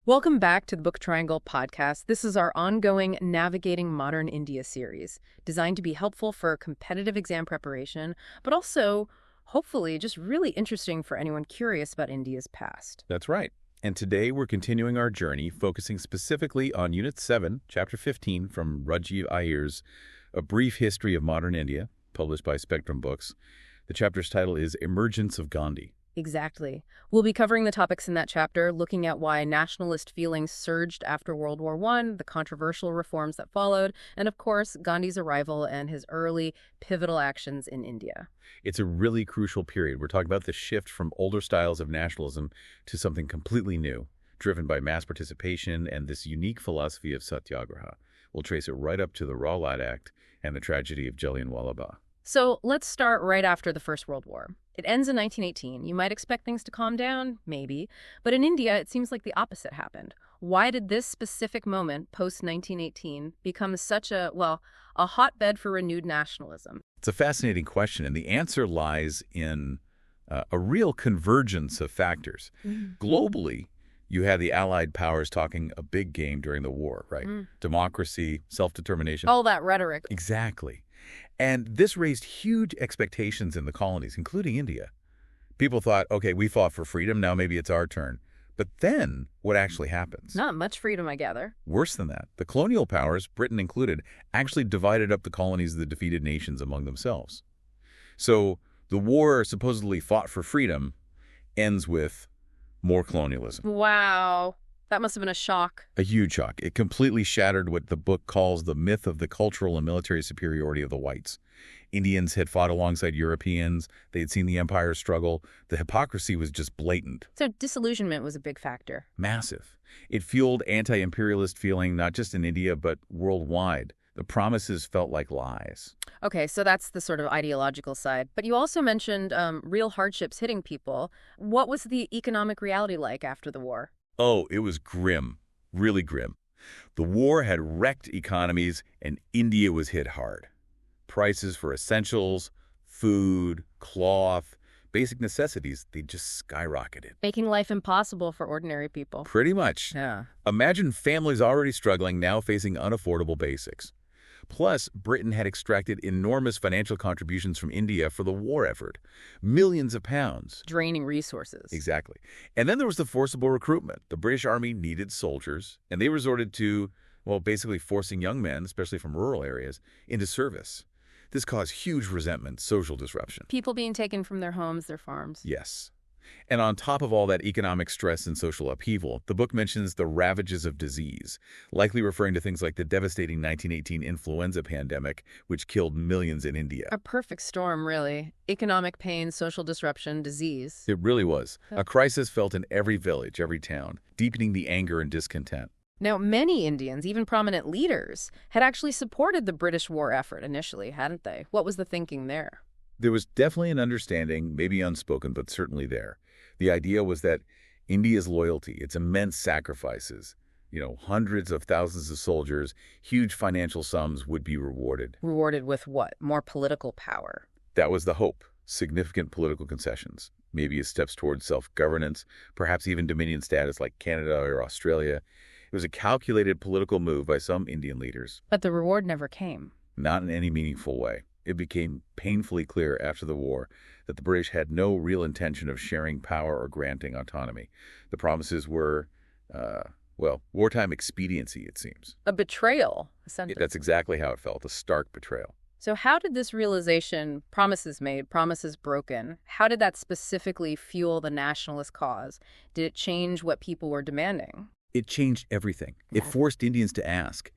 Welcome back to the Book Triangle podcast. This is our ongoing Navigating Modern India series, designed to be helpful for competitive exam preparation, but also, hopefully, just really interesting for anyone curious about India's past. That's right. And today we're continuing our journey, focusing specifically on Unit 7, Chapter 15 from Rajiv Iyer's A Brief History of Modern India, published by Spectrum Books. The chapter's title is Emergence of Gandhi. Exactly. We'll be covering the topics in that chapter, looking at why nationalist feelings surged after World War I, the controversial reforms that followed, and of course, Gandhi's arrival and his early pivotal actions in India. It's a really crucial period. We're talking about the shift from older styles of nationalism to something completely new, driven by mass participation and this unique philosophy of Satyagraha. We'll trace it right up to the Rawlite Act and the tragedy of Jallianwala Bagh. So let's start right after the First World War. It ends in 1918. You might expect things to calm down, maybe. But in India, it seems like the opposite happened. Why did this specific moment, post-1918, become such a hotbed for renewed nationalism? It's a fascinating question, and the answer lies in a real convergence of factors. Globally, you had the Allied powers talking a big game during the war, right? Democracy, self-determination. All that rhetoric. Exactly. And this raised huge expectations in the colonies, including India. People thought, okay, we fought for freedom, now maybe it's our turn. But then, what actually happens? Not much freedom, I gather. Worse than that, the colonial powers, Britain included, actually divided up the colonies of the defeated nations among themselves. So the war supposedly fought for freedom ends with more colonialism. Wow. That must have been a shock. A huge shock. It completely shattered what the book calls the myth of the cultural and military superiority of the whites. Indians had fought alongside Europeans. They had seen the empire struggle. The hypocrisy was just blatant. So disillusionment was a big factor. Massive. It fueled anti-imperialist feeling not just in India, but worldwide. The promises felt like lies. Okay, so that's the sort of ideological side. But you also mentioned real hardships hitting people. What was the economic reality like after the war? Oh, it was grim, really grim. The war had wrecked economies, and India was hit hard. Prices for essentials, food, cloth, basic necessities, they just skyrocketed. Making life impossible for ordinary people. Pretty much. Yeah. Imagine families already struggling now facing unaffordable basics. Plus, Britain had extracted enormous financial contributions from India for the war effort. Millions of pounds. Draining resources. Exactly. And then there was the forcible recruitment. The British Army needed soldiers, and they resorted to, basically forcing young men, especially from rural areas, into service. This caused huge resentment, social disruption. People being taken from their homes, their farms. Yes. And on top of all that economic stress and social upheaval, the book mentions the ravages of disease, likely referring to things like the devastating 1918 influenza pandemic, which killed millions in India. A perfect storm, really. Economic pain, social disruption, disease. It really was. A crisis felt in every village, every town, deepening the anger and discontent. Now, many Indians, even prominent leaders, had actually supported the British war effort initially, hadn't they? What was the thinking there? There was definitely an understanding, maybe unspoken, but certainly there. The idea was that India's loyalty, its immense sacrifices, hundreds of thousands of soldiers, huge financial sums would be rewarded. Rewarded with what? More political power. That was the hope. Significant political concessions, maybe as steps towards self-governance, perhaps even dominion status like Canada or Australia. It was a calculated political move by some Indian leaders. But the reward never came. Not in any meaningful way. It became painfully clear after the war that the British had no real intention of sharing power or granting autonomy. The promises were, wartime expediency, it seems. A betrayal, essentially. That's exactly how it felt, a stark betrayal. So how did this realization, promises made, promises broken, how did that specifically fuel the nationalist cause? Did it change what people were demanding? It changed everything. It forced Indians to ask,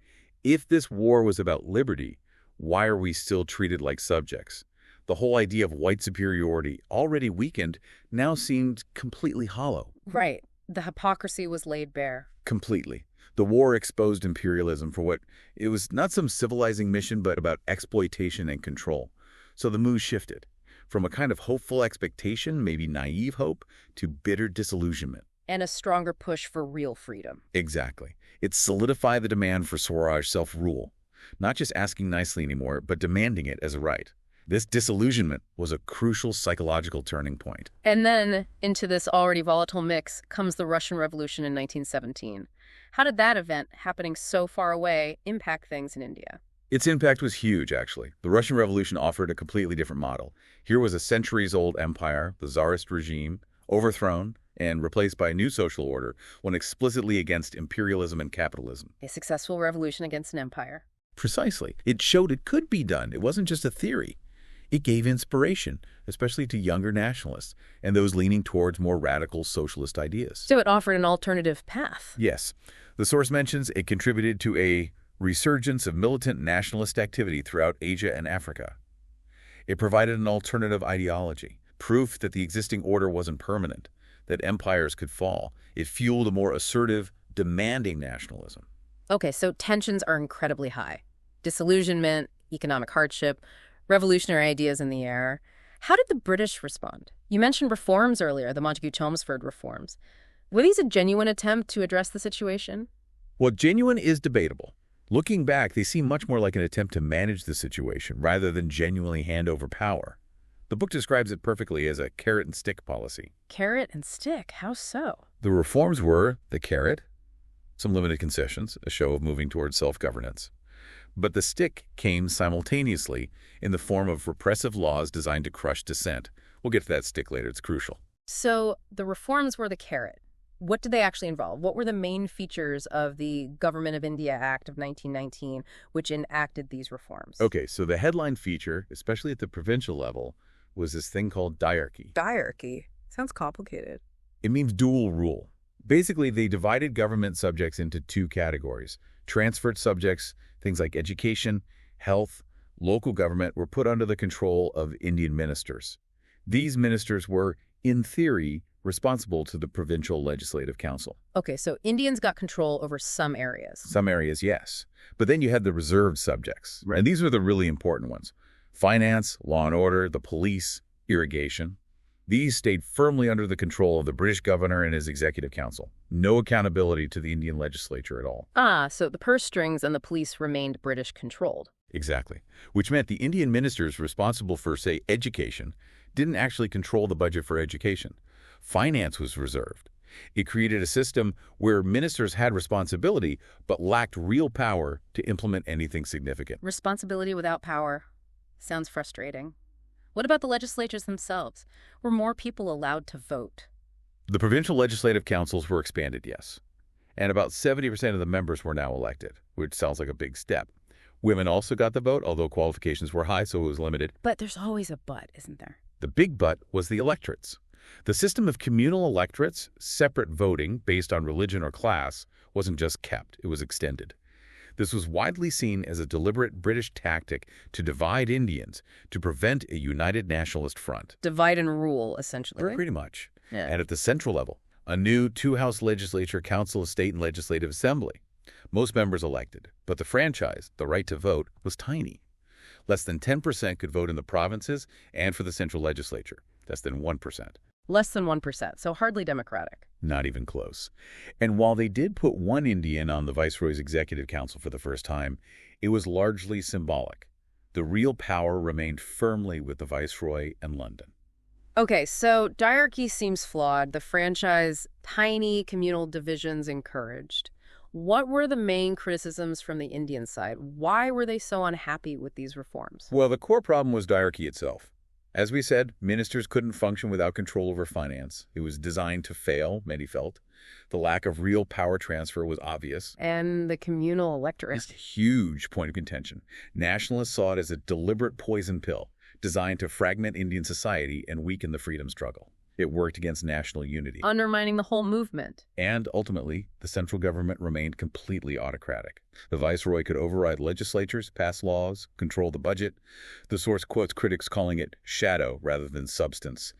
if this war was about liberty, why are we still treated like subjects? The whole idea of white superiority, already weakened, now seemed completely hollow. Right. The hypocrisy was laid bare. Completely. The war exposed imperialism for what it was not some civilizing mission, but about exploitation and control. So the mood shifted from a kind of hopeful expectation, maybe naive hope, to bitter disillusionment. And a stronger push for real freedom. Exactly. It solidified the demand for Swaraj self-rule. Not just asking nicely anymore, but demanding it as a right. This disillusionment was a crucial psychological turning point. And then, into this already volatile mix, comes the Russian Revolution in 1917. How did that event, happening so far away, impact things in India? Its impact was huge, actually. The Russian Revolution offered a completely different model. Here was a centuries-old empire, the Tsarist regime, overthrown and replaced by a new social order, one explicitly against imperialism and capitalism. A successful revolution against an empire. Precisely. It showed it could be done. It wasn't just a theory. It gave inspiration, especially to younger nationalists and those leaning towards more radical socialist ideas. So it offered an alternative path. Yes. The source mentions it contributed to a resurgence of militant nationalist activity throughout Asia and Africa. It provided an alternative ideology, proof that the existing order wasn't permanent, that empires could fall. It fueled a more assertive, demanding nationalism. Okay, so tensions are incredibly high. Disillusionment, economic hardship, revolutionary ideas in the air. How did the British respond? You mentioned reforms earlier, the Montagu-Chelmsford Reforms. Were these a genuine attempt to address the situation? Well, genuine is debatable. Looking back, they seem much more like an attempt to manage the situation rather than genuinely hand over power. The book describes it perfectly as a carrot-and-stick policy. Carrot and stick? How so? The reforms were the carrot, some limited concessions, a show of moving towards self-governance. But the stick came simultaneously in the form of repressive laws designed to crush dissent. We'll get to that stick later. It's crucial. So the reforms were the carrot. What did they actually involve? What were the main features of the Government of India Act of 1919, which enacted these reforms? Okay, so the headline feature, especially at the provincial level, was this thing called diarchy. Diarchy. Sounds complicated. It means dual rule. Basically, they divided government subjects into two categories. Transferred subjects, things like education, health, local government, were put under the control of Indian ministers. These ministers were, in theory, responsible to the provincial legislative council. Okay, so Indians got control over some areas. Some areas, yes. But then you had the reserved subjects. Right. And these were the really important ones. Finance, law and order, the police, irrigation. These stayed firmly under the control of the British governor and his executive council. No accountability to the Indian legislature at all. Ah, so the purse strings and the police remained British-controlled. Exactly. Which meant the Indian ministers responsible for, say, education didn't actually control the budget for education. Finance was reserved. It created a system where ministers had responsibility but lacked real power to implement anything significant. Responsibility without power. Sounds frustrating. What about the legislatures themselves? Were more people allowed to vote? The provincial legislative councils were expanded, yes. And about 70% of the members were now elected, which sounds like a big step. Women also got the vote, although qualifications were high, so it was limited. But there's always a but, isn't there? The big but was the electorates. The system of communal electorates, separate voting based on religion or class, wasn't just kept, it was extended. This was widely seen as a deliberate British tactic to divide Indians to prevent a united nationalist front. Divide and rule, essentially. Pretty much. Yeah. And at the central level, a new two-house legislature, Council of State and Legislative Assembly. Most members elected, but the franchise, the right to vote, was tiny. Less than 10% could vote in the provinces and for the central legislature. Less than 1%. Less than 1%, so hardly democratic. Not even close. And while they did put one Indian on the Viceroy's Executive Council for the first time, it was largely symbolic. The real power remained firmly with the Viceroy and London. Okay, so diarchy seems flawed. The franchise, tiny communal divisions encouraged. What were the main criticisms from the Indian side? Why were they so unhappy with these reforms? Well, the core problem was diarchy itself. As we said, ministers couldn't function without control over finance. It was designed to fail, many felt. The lack of real power transfer was obvious. And the communal electorate. It's a huge point of contention. Nationalists saw it as a deliberate poison pill designed to fragment Indian society and weaken the freedom struggle. It worked against national unity. Undermining the whole movement. And ultimately, the central government remained completely autocratic. The viceroy could override legislatures, pass laws, control the budget. The source quotes critics calling it shadow rather than substance.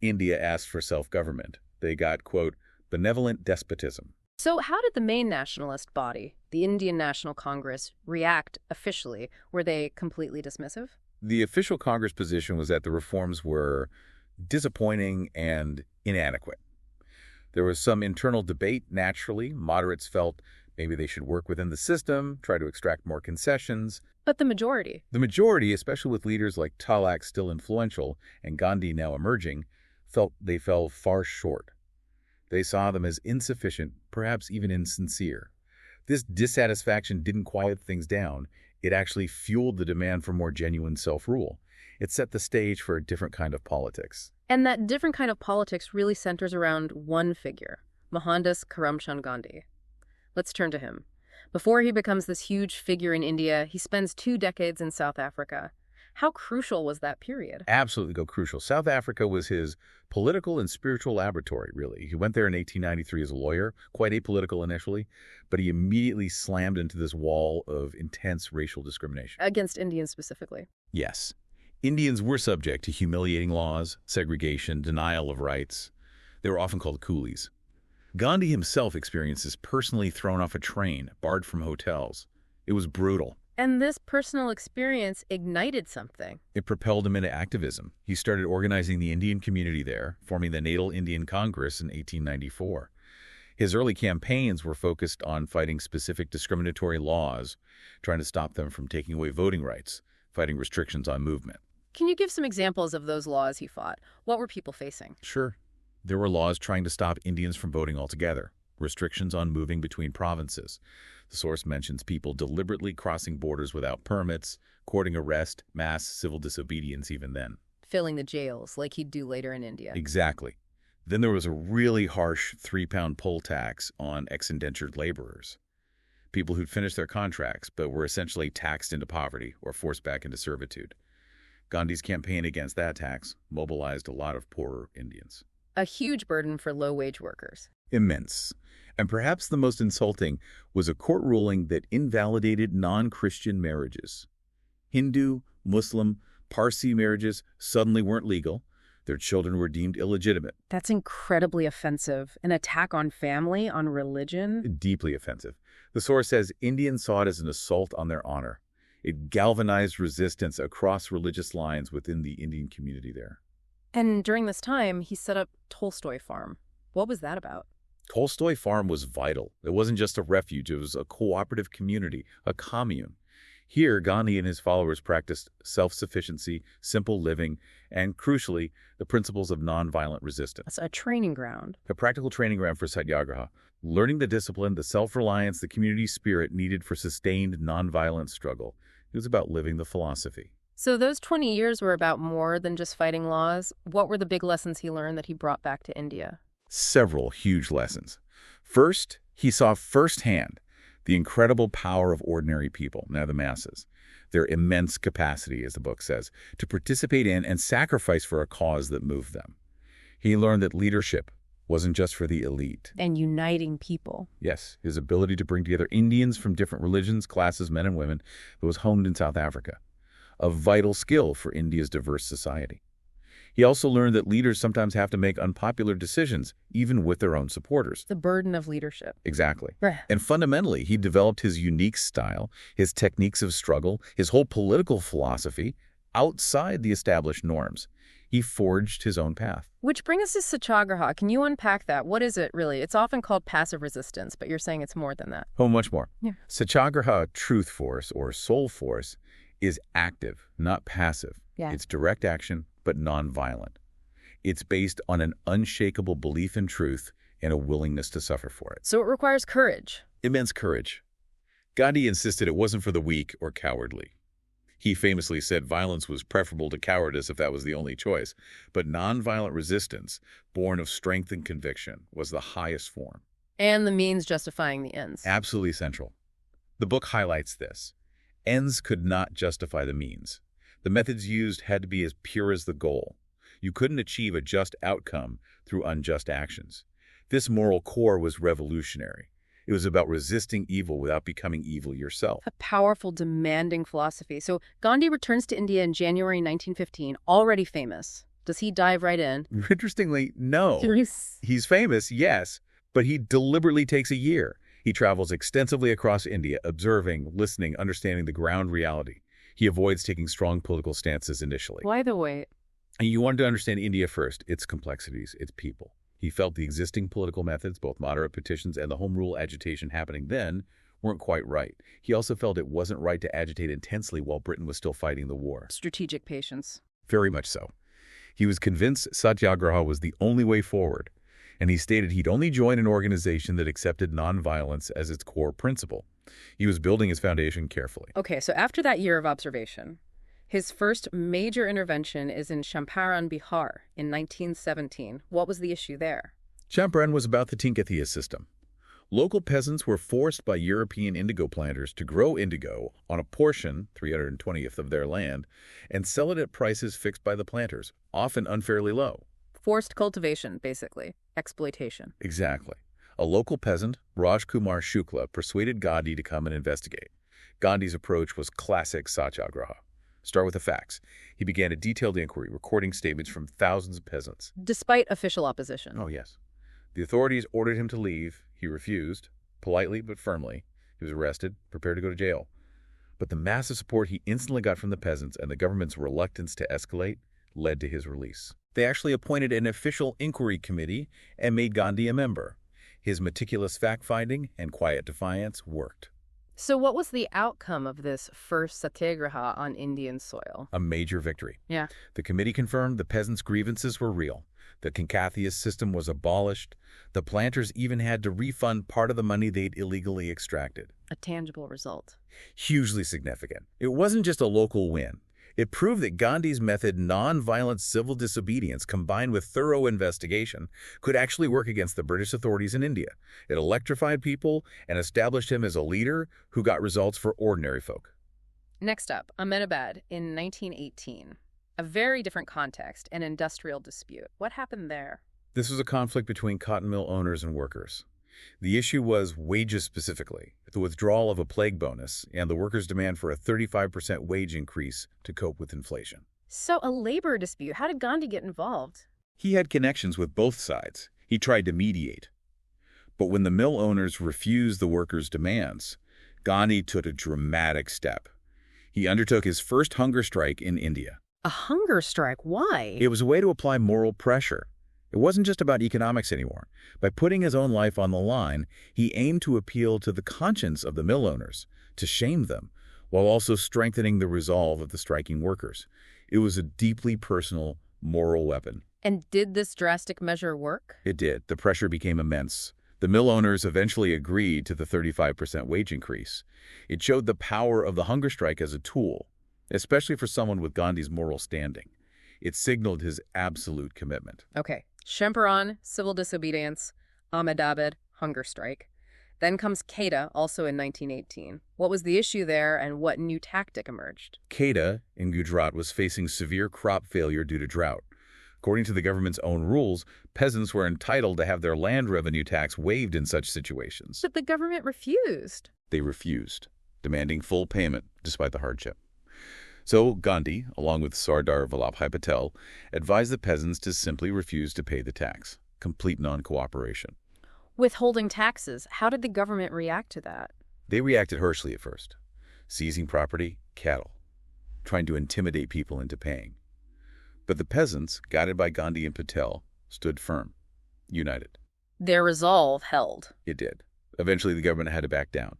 India asked for self-government. They got, quote, benevolent despotism. So how did the main nationalist body, the Indian National Congress, react officially? Were they completely dismissive? The official Congress position was that the reforms were disappointing and inadequate. There was some internal debate, naturally. Moderates felt Maybe they should work within the system, try to extract more concessions. But the majority? The majority, especially with leaders like Talak still influential and Gandhi now emerging, felt they fell far short. They saw them as insufficient, perhaps even insincere. This dissatisfaction didn't quiet things down. It actually fueled the demand for more genuine self-rule. It set the stage for a different kind of politics. And that different kind of politics really centers around one figure, Mohandas Karamchand Gandhi. Let's turn to him. Before he becomes this huge figure in India, he spends 2 decades in South Africa. How crucial was that period? Absolutely crucial. South Africa was his political and spiritual laboratory, really. He went there in 1893 as a lawyer, quite apolitical initially, but he immediately slammed into this wall of intense racial discrimination. Against Indians specifically? Yes. Indians were subject to humiliating laws, segregation, denial of rights. They were often called coolies. Gandhi himself experienced this personally thrown off a train, barred from hotels. It was brutal. And this personal experience ignited something. It propelled him into activism. He started organizing the Indian community there, forming the Natal Indian Congress in 1894. His early campaigns were focused on fighting specific discriminatory laws, trying to stop them from taking away voting rights, fighting restrictions on movement. Can you give some examples of those laws he fought? What were people facing? Sure. There were laws trying to stop Indians from voting altogether, restrictions on moving between provinces. The source mentions people deliberately crossing borders without permits, courting arrest, mass civil disobedience even then. Filling the jails, like he'd do later in India. Exactly. Then there was a really harsh 3-pound poll tax on ex-indentured laborers. People who'd finished their contracts but were essentially taxed into poverty or forced back into servitude. Gandhi's campaign against that tax mobilized a lot of poorer Indians. A huge burden for low-wage workers. Immense. And perhaps the most insulting was a court ruling that invalidated non-Christian marriages. Hindu, Muslim, Parsi marriages suddenly weren't legal. Their children were deemed illegitimate. That's incredibly offensive. An attack on family, on religion. Deeply offensive. The source says Indians saw it as an assault on their honor. It galvanized resistance across religious lines within the Indian community there. And during this time, he set up Tolstoy Farm. What was that about? Tolstoy Farm was vital. It wasn't just a refuge. It was a cooperative community, a commune. Here, Gandhi and his followers practiced self-sufficiency, simple living, and, crucially, the principles of nonviolent resistance. That's a training ground. A practical training ground for Satyagraha, learning the discipline, the self-reliance, the community spirit needed for sustained nonviolent struggle. It was about living the philosophy. So those 20 years were about more than just fighting laws. What were the big lessons he learned that he brought back to India? Several huge lessons. First, he saw firsthand the incredible power of ordinary people, now the masses, their immense capacity, as the book says, to participate in and sacrifice for a cause that moved them. He learned that leadership wasn't just for the elite. And uniting people. Yes, his ability to bring together Indians from different religions, classes, men and women, was honed in South Africa, a vital skill for India's diverse society. He also learned that leaders sometimes have to make unpopular decisions, even with their own supporters. The burden of leadership. Exactly. Right. And fundamentally, he developed his unique style, his techniques of struggle, his whole political philosophy outside the established norms. He forged his own path. Which brings us to Satyagraha. Can you unpack that? What is it, really? It's often called passive resistance, but you're saying it's more than that. Oh, much more. Yeah. Satyagraha, truth force, or soul force, is active, not passive. Yeah. It's direct action, but nonviolent. It's based on an unshakable belief in truth and a willingness to suffer for it. So it requires courage. Immense courage. Gandhi insisted it wasn't for the weak or cowardly. He famously said violence was preferable to cowardice if that was the only choice, but nonviolent resistance, born of strength and conviction, was the highest form. And the means justifying the ends. Absolutely central. The book highlights this. Ends could not justify the means. The methods used had to be as pure as the goal. You couldn't achieve a just outcome through unjust actions. This moral core was revolutionary. It was about resisting evil without becoming evil yourself. A powerful, demanding philosophy. So Gandhi returns to India in January 1915, already famous. Does he dive right in? Interestingly, no. He's famous, yes, but he deliberately takes a year. He travels extensively across India, observing, listening, understanding the ground reality. He avoids taking strong political stances initially. Why the wait? And you wanted to understand India first, its complexities, its people. He felt the existing political methods, both moderate petitions and the home rule agitation happening then, weren't quite right. He also felt it wasn't right to agitate intensely while Britain was still fighting the war. Strategic patience. Very much so. He was convinced Satyagraha was the only way forward, and he stated he'd only join an organization that accepted nonviolence as its core principle. He was building his foundation carefully. Okay, so after that year of observation, his first major intervention is in Champaran, Bihar in 1917. What was the issue there? Champaran was about the Tinkathia system. Local peasants were forced by European indigo planters to grow indigo on a portion, 320th of their land, and sell it at prices fixed by the planters, often unfairly low. Forced cultivation, basically. Exploitation. Exactly. A local peasant, Raj Kumar Shukla, persuaded Gandhi to come and investigate. Gandhi's approach was classic Satyagraha. Start with the facts. He began a detailed inquiry, recording statements from thousands of peasants. Despite official opposition. Oh, yes. The authorities ordered him to leave. He refused, politely but firmly. He was arrested, prepared to go to jail. But the massive support he instantly got from the peasants and the government's reluctance to escalate led to his release. They actually appointed an official inquiry committee and made Gandhi a member. His meticulous fact-finding and quiet defiance worked. So what was the outcome of this first satyagraha on Indian soil? A major victory. Yeah. The committee confirmed the peasants' grievances were real. The Tinkathia system was abolished. The planters even had to refund part of the money they'd illegally extracted. A tangible result. Hugely significant. It wasn't just a local win. It proved that Gandhi's method, nonviolent civil disobedience combined with thorough investigation, could actually work against the British authorities in India. It electrified people and established him as a leader who got results for ordinary folk. Next up, Ahmedabad in 1918. A very different context, an industrial dispute. What happened there? This was a conflict between cotton mill owners and workers. The issue was wages specifically, the withdrawal of a plague bonus, and the workers' demand for a 35% wage increase to cope with inflation. So a labor dispute. How did Gandhi get involved? He had connections with both sides. He tried to mediate. But when the mill owners refused the workers' demands, Gandhi took a dramatic step. He undertook his first hunger strike in India. A hunger strike? Why? It was a way to apply moral pressure. It wasn't just about economics anymore. By putting his own life on the line, he aimed to appeal to the conscience of the mill owners, to shame them, while also strengthening the resolve of the striking workers. It was a deeply personal, moral weapon. And did this drastic measure work? It did. The pressure became immense. The mill owners eventually agreed to the 35% wage increase. It showed the power of the hunger strike as a tool, especially for someone with Gandhi's moral standing. It signaled his absolute commitment. Okay. Champaran, civil disobedience. Ahmedabad, hunger strike. Then comes Kheda, also in 1918. What was the issue there and what new tactic emerged? Kheda, in Gujarat, was facing severe crop failure due to drought. According to the government's own rules, peasants were entitled to have their land revenue tax waived in such situations. But the government refused. They refused, demanding full payment despite the hardship. So Gandhi, along with Sardar Vallabhbhai Patel, advised the peasants to simply refuse to pay the tax, complete non-cooperation. Withholding taxes, how did the government react to that? They reacted harshly at first, seizing property, cattle, trying to intimidate people into paying. But the peasants, guided by Gandhi and Patel, stood firm, united. Their resolve held. It did. Eventually, the government had to back down.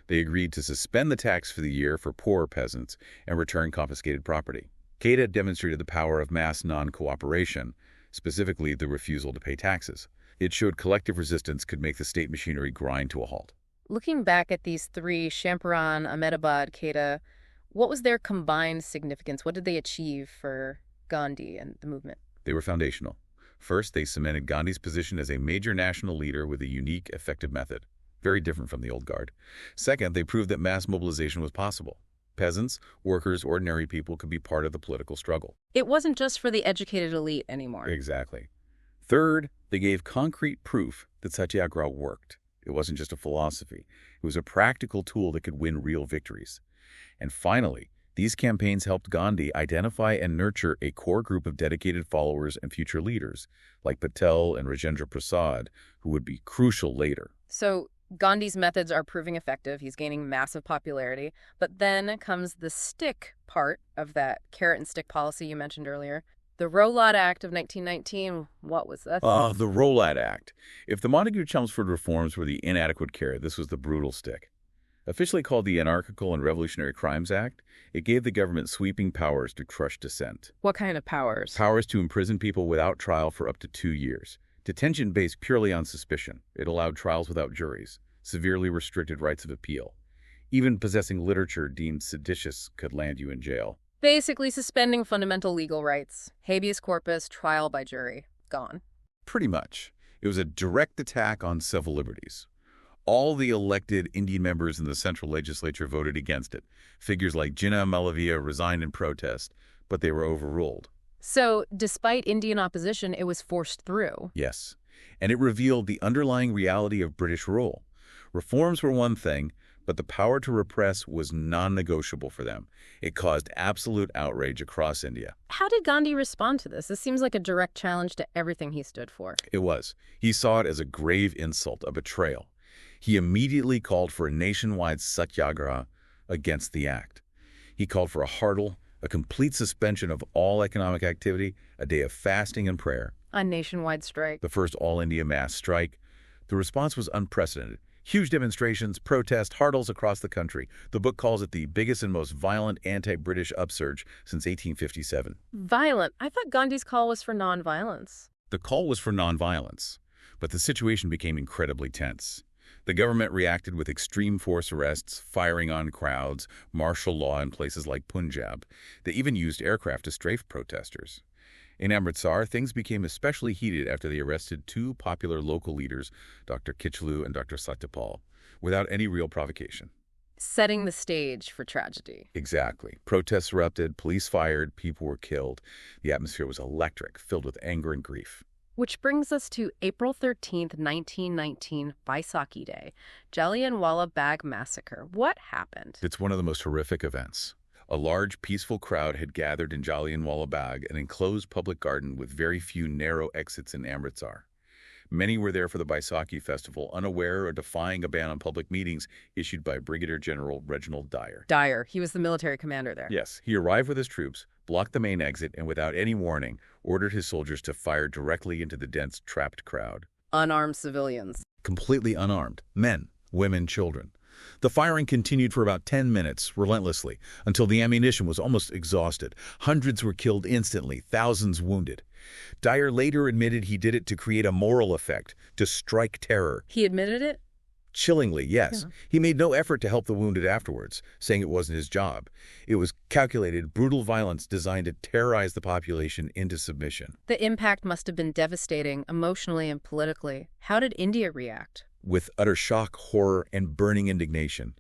They agreed to suspend the tax for the year for poorer peasants and return confiscated property. Kheda demonstrated the power of mass non-cooperation, specifically the refusal to pay taxes. It showed collective resistance could make the state machinery grind to a halt. Looking back at these three, Champaran, Ahmedabad, Kheda, what was their combined significance? What did they achieve for Gandhi and the movement? They were foundational. First, they cemented Gandhi's position as a major national leader with a unique, effective method. Very different from the old guard. Second, they proved that mass mobilization was possible. Peasants, workers, ordinary people could be part of the political struggle. It wasn't just for the educated elite anymore. Exactly. Third, they gave concrete proof that Satyagraha worked. It wasn't just a philosophy. It was a practical tool that could win real victories. And finally, these campaigns helped Gandhi identify and nurture a core group of dedicated followers and future leaders, like Patel and Rajendra Prasad, who would be crucial later. So Gandhi's methods are proving effective. He's gaining massive popularity. But then comes the stick part of that carrot and stick policy you mentioned earlier, The Rowlatt Act of 1919, what was that? The Rowlatt Act. If the Montagu-Chelmsford Reforms were the inadequate carrot, this was the brutal stick. Officially called the Anarchical and Revolutionary Crimes Act, it gave the government sweeping powers to crush dissent. What kind of powers? Powers to imprison people without trial for up to 2 years. Detention based purely on suspicion. It allowed trials without juries. Severely restricted rights of appeal. Even possessing literature deemed seditious could land you in jail. Basically suspending fundamental legal rights. Habeas corpus, trial by jury. Gone. Pretty much. It was a direct attack on civil liberties. All the elected Indian members in the central legislature voted against it. Figures like Jinnah Malaviya resigned in protest, but they were overruled. So, despite Indian opposition, it was forced through. Yes, and it revealed the underlying reality of British rule. Reforms were one thing, but the power to repress was non-negotiable for them. It caused absolute outrage across India. How did Gandhi respond to this? This seems like a direct challenge to everything he stood for. It was. He saw it as a grave insult, a betrayal. He immediately called for a nationwide Satyagraha against the act. He called for a hurdle, a complete suspension of all economic activity, a day of fasting and prayer. A nationwide strike. The first all-India mass strike. The response was unprecedented. Huge demonstrations, protests, hurdles across the country. The book calls it the biggest and most violent anti-British upsurge since 1857. Violent? I thought Gandhi's call was for nonviolence. The call was for nonviolence, but the situation became incredibly tense. The government reacted with extreme force arrests, firing on crowds, martial law in places like Punjab. They even used aircraft to strafe protesters. In Amritsar, things became especially heated after they arrested 2 popular local leaders, Dr. Kitchlew and Dr. Satyapal, without any real provocation. Setting the stage for tragedy. Exactly. Protests erupted, police fired, people were killed. The atmosphere was electric, filled with anger and grief. Which brings us to April 13th, 1919, Vaisakhi Day, Jallianwala Bagh Massacre. What happened? It's one of the most horrific events. A large, peaceful crowd had gathered in Jallianwala Bagh, an enclosed public garden with very few narrow exits in Amritsar. Many were there for the Baisakhi festival, unaware or defying a ban on public meetings issued by Brigadier General Reginald Dyer. Dyer. He was the military commander there. Yes, he arrived with his troops, blocked the main exit, and without any warning, ordered his soldiers to fire directly into the dense, trapped crowd. Unarmed civilians. Completely unarmed. Men, women, children. The firing continued for about 10 minutes, relentlessly, until the ammunition was almost exhausted. Hundreds were killed instantly, thousands wounded. Dyer later admitted he did it to create a moral effect, to strike terror. He admitted it? Chillingly, yes. Yeah. He made no effort to help the wounded afterwards, saying it wasn't his job. It was calculated, brutal violence designed to terrorize the population into submission. The impact must have been devastating, emotionally and politically. How did India react? With utter shock, horror, and burning indignation.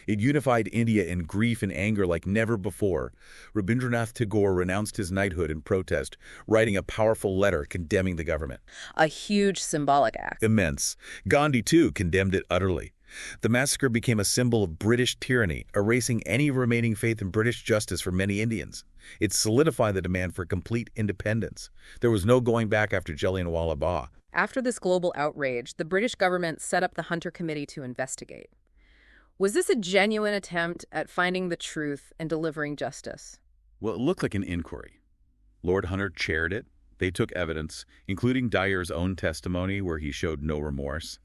It unified India in grief and anger like never before. Rabindranath Tagore renounced his knighthood in protest, writing a powerful letter condemning the government. A huge symbolic act. Immense. Gandhi, too, condemned it utterly. The massacre became a symbol of British tyranny, erasing any remaining faith in British justice for many Indians. It solidified the demand for complete independence. There was no going back after Jallianwala Bagh. After this global outrage, the British government set up the Hunter Committee to investigate. Was this a genuine attempt at finding the truth and delivering justice? Well, it looked like an inquiry. Lord Hunter chaired it. They took evidence, including Dyer's own testimony where he showed no remorse.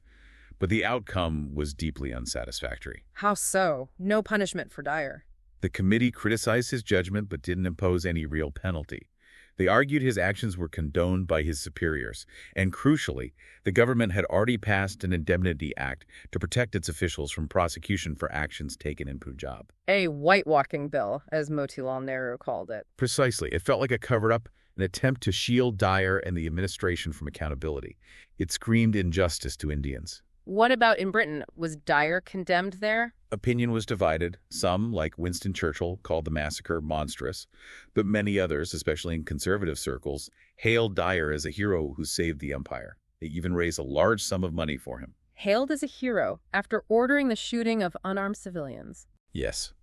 But the outcome was deeply unsatisfactory. How so? No punishment for Dyer. The committee criticized his judgment but didn't impose any real penalty. They argued his actions were condoned by his superiors, and crucially, the government had already passed an Indemnity Act to protect its officials from prosecution for actions taken in Punjab. A whitewashing bill, as Motilal Nehru called it. Precisely. It felt like a cover-up, an attempt to shield Dyer and the administration from accountability. It screamed injustice to Indians. What about in Britain? Was Dyer condemned there? Opinion was divided. Some, like Winston Churchill, called the massacre monstrous, but many others, especially in conservative circles, hailed Dyer as a hero who saved the empire. They even raised a large sum of money for him. Hailed as a hero after ordering the shooting of unarmed civilians. Yes.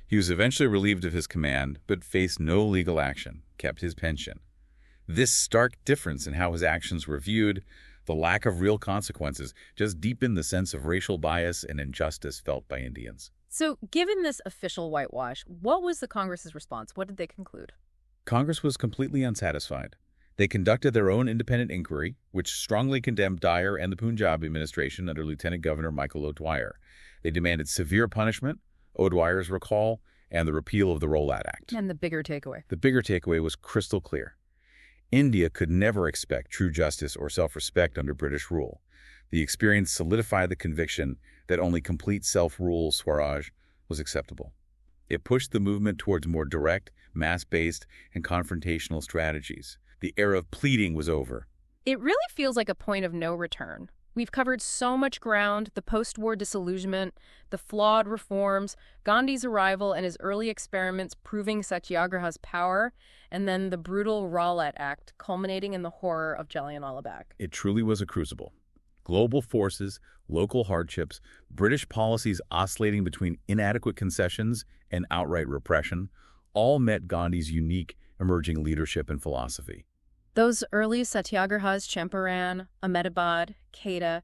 He was eventually relieved of his command, but faced no legal action, kept his pension. This stark difference in how his actions were viewed, the lack of real consequences, just deepened the sense of racial bias and injustice felt by Indians. So, given this official whitewash, what was the Congress's response? What did they conclude? Congress was completely unsatisfied. They conducted their own independent inquiry, which strongly condemned Dyer and the Punjab administration under Lieutenant Governor Michael O'Dwyer. They demanded severe punishment, O'Dwyer's recall, and the repeal of the Rowlatt Act. And the bigger takeaway. The bigger takeaway was crystal clear. India could never expect true justice or self-respect under British rule. The experience solidified the conviction that only complete self-rule, Swaraj, was acceptable. It pushed the movement towards more direct, mass-based, and confrontational strategies. The era of pleading was over. It really feels like a point of no return. We've covered so much ground: the post-war disillusionment, the flawed reforms, Gandhi's arrival and his early experiments proving Satyagraha's power, and then the brutal Rowlatt Act culminating in the horror of Jallianwala Bagh. It truly was a crucible. Global forces, local hardships, British policies oscillating between inadequate concessions and outright repression, all met Gandhi's unique emerging leadership and philosophy. Those early Satyagrahas, Champaran, Ahmedabad, Kheda,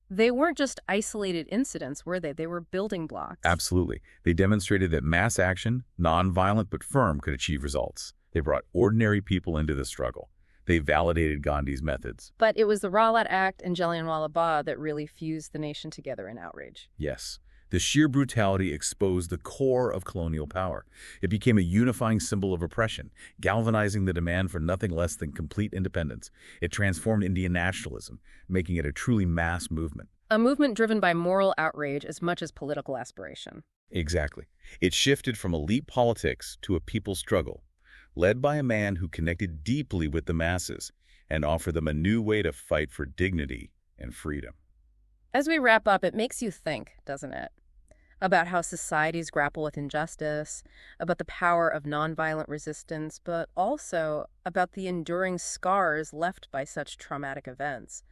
they weren't just isolated incidents, were they? They were building blocks. Absolutely. They demonstrated that mass action, non-violent but firm, could achieve results. They brought ordinary people into the struggle. They validated Gandhi's methods. But it was the Rowlatt Act and Jallianwala Bagh that really fused the nation together in outrage. Yes. The sheer brutality exposed the core of colonial power. It became a unifying symbol of oppression, galvanizing the demand for nothing less than complete independence. It transformed Indian nationalism, making it a truly mass movement. A movement driven by moral outrage as much as political aspiration. Exactly. It shifted from elite politics to a people struggle, led by a man who connected deeply with the masses and offered them a new way to fight for dignity and freedom. As we wrap up, it makes you think, doesn't it? About how societies grapple with injustice, about the power of nonviolent resistance, but also about the enduring scars left by such traumatic events.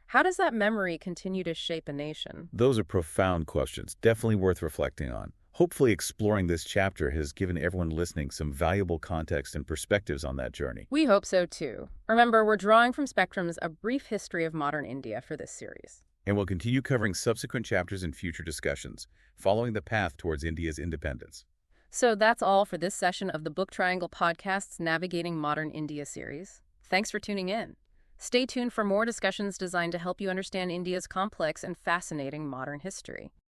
How does that memory continue to shape a nation? Those are profound questions, definitely worth reflecting on. Hopefully exploring this chapter has given everyone listening some valuable context and perspectives on that journey. We hope so too. Remember, we're drawing from Spectrum's A Brief History of Modern India for this series. And we'll continue covering subsequent chapters in future discussions, following the path towards India's independence. So that's all for this session of the Book Triangle Podcast's Navigating Modern India series. Thanks for tuning in. Stay tuned for more discussions designed to help you understand India's complex and fascinating modern history.